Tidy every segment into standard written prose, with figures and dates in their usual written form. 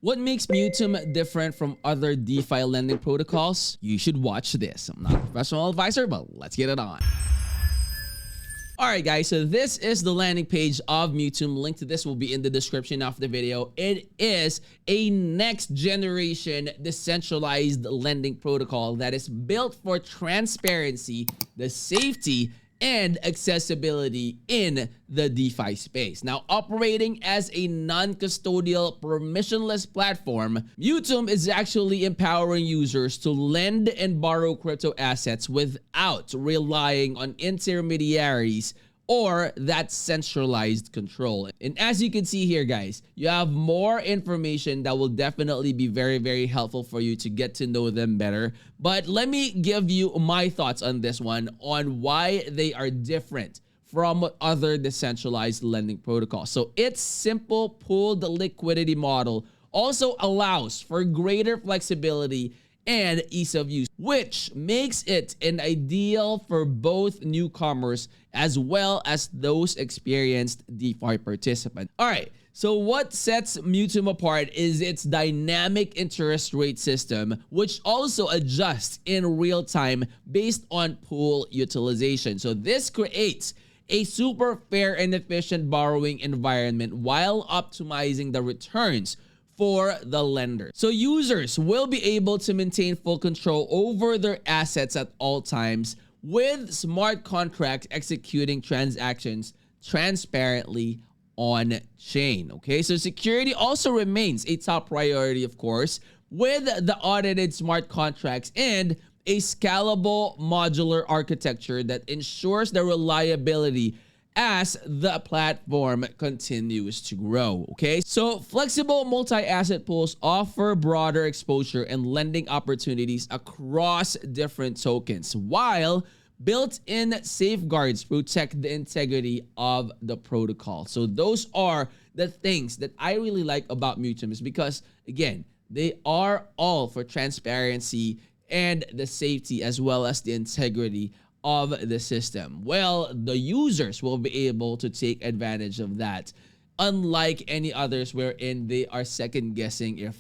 What makes Mutuum different from other DeFi lending protocols? You should watch this. I'm not a professional advisor, but let's get it on. Alright guys, so this is the landing page of Mutuum. Link to this will be in the description of the video. It is a next generation decentralized lending protocol that is built for transparency, the safety, and accessibility in the DeFi space. Now, operating as a non-custodial permissionless platform, Mutuum is actually empowering users to lend and borrow crypto assets without relying on intermediaries or that centralized control. And as you can see here, guys, you have more information that will definitely be very, very helpful for you to get to know them better. But let me give you my thoughts on this one, on why they are different from other decentralized lending protocols. So its simple pooled liquidity model also allows for greater flexibility and ease of use, which makes it an ideal for both newcomers as well as those experienced DeFi participants. All right, so what sets Mutuum apart is its dynamic interest rate system, which also adjusts in real time based on pool utilization. So this creates a super fair and efficient borrowing environment while optimizing the returns for the lender. So users will be able to maintain full control over their assets at all times, with smart contracts executing transactions transparently on chain. Okay, so security also remains a top priority, of course, with the audited smart contracts and a scalable modular architecture that ensures the reliability as the platform continues to grow. Okay, so flexible multi-asset pools offer broader exposure and lending opportunities across different tokens, while built-in safeguards protect the integrity of the protocol. So those are the things that I really like about Mutuum, is because, again, they are all for transparency and the safety as well as the integrity of the system. Well, the users will be able to take advantage of that, unlike any others wherein they are second guessing if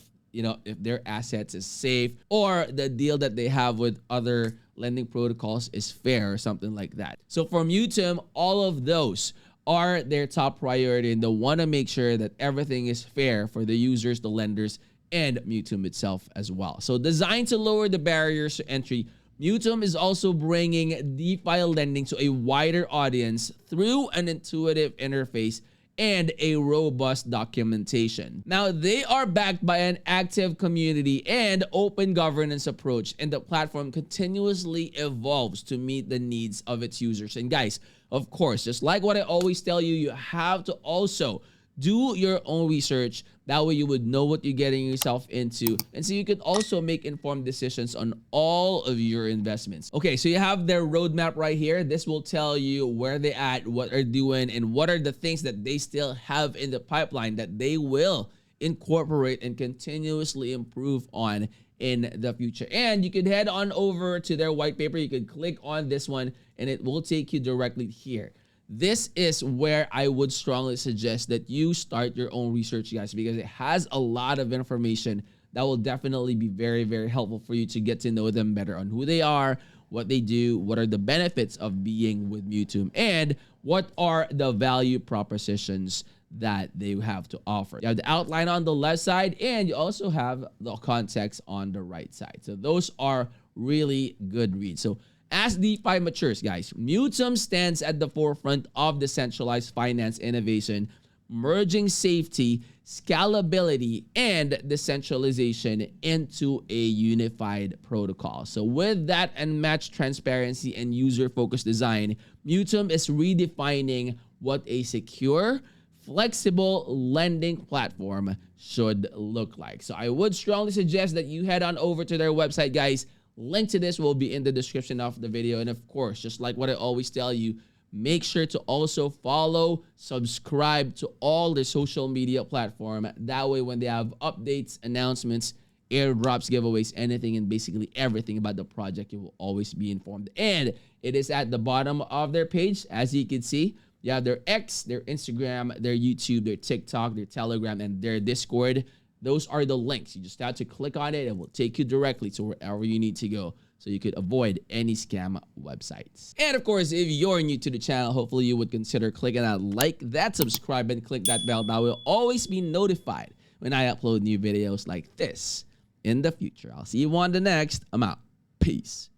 their assets is safe or the deal that they have with other lending protocols is fair or something like that. So for Mutuum, all of those are their top priority, and they want to make sure that everything is fair for the users, the lenders, and Mutuum itself as well. So designed to lower the barriers to entry, Mutuum is also bringing DeFi lending to a wider audience through an intuitive interface and a robust documentation. Now, they are backed by an active community and open governance approach, and the platform continuously evolves to meet the needs of its users. And guys, of course, just like what I always tell you, you have to also do your own research. That way you would know what you're getting yourself into, and so you could also make informed decisions on all of your investments. Okay, so you have their roadmap right here. This will tell you where they're at, what they're doing, and what are the things that they still have in the pipeline that they will incorporate and continuously improve on in the future. And you could head on over to their white paper. You could click on this one and it will take you directly here. This is where I would strongly suggest that you start your own research, guys, because it has a lot of information that will definitely be very, very helpful for you to get to know them better on who they are, what they do, what are the benefits of being with Mutuum, and what are the value propositions that they have to offer. You have the outline on the left side, and you also have the context on the right side. So those are really good reads. So as DeFi matures, guys, Mutuum stands at the forefront of decentralized finance innovation, merging safety, scalability, and decentralization into a unified protocol. So with that unmatched transparency and user-focused design, Mutuum is redefining what a secure, flexible lending platform should look like. So I would strongly suggest that you head on over to their website, guys. Link to this will be in the description of the video. And of course, just like what I always tell you, make sure to also follow, subscribe to all the social media platform. That way, when they have updates, announcements, airdrops, giveaways, anything and basically everything about the project, you will always be informed. And it is at the bottom of their page, as you can see. You have their X, their Instagram, their YouTube, their TikTok, their Telegram, and their Discord. those are the links. You just have to click on it. It will take you directly to wherever you need to go, so you could avoid any scam websites. And of course, if you're new to the channel, hopefully you would consider clicking that like, that subscribe, and click that bell. Now will always be notified when I upload new videos like this in the future. I'll see you on the next. I'm out. Peace.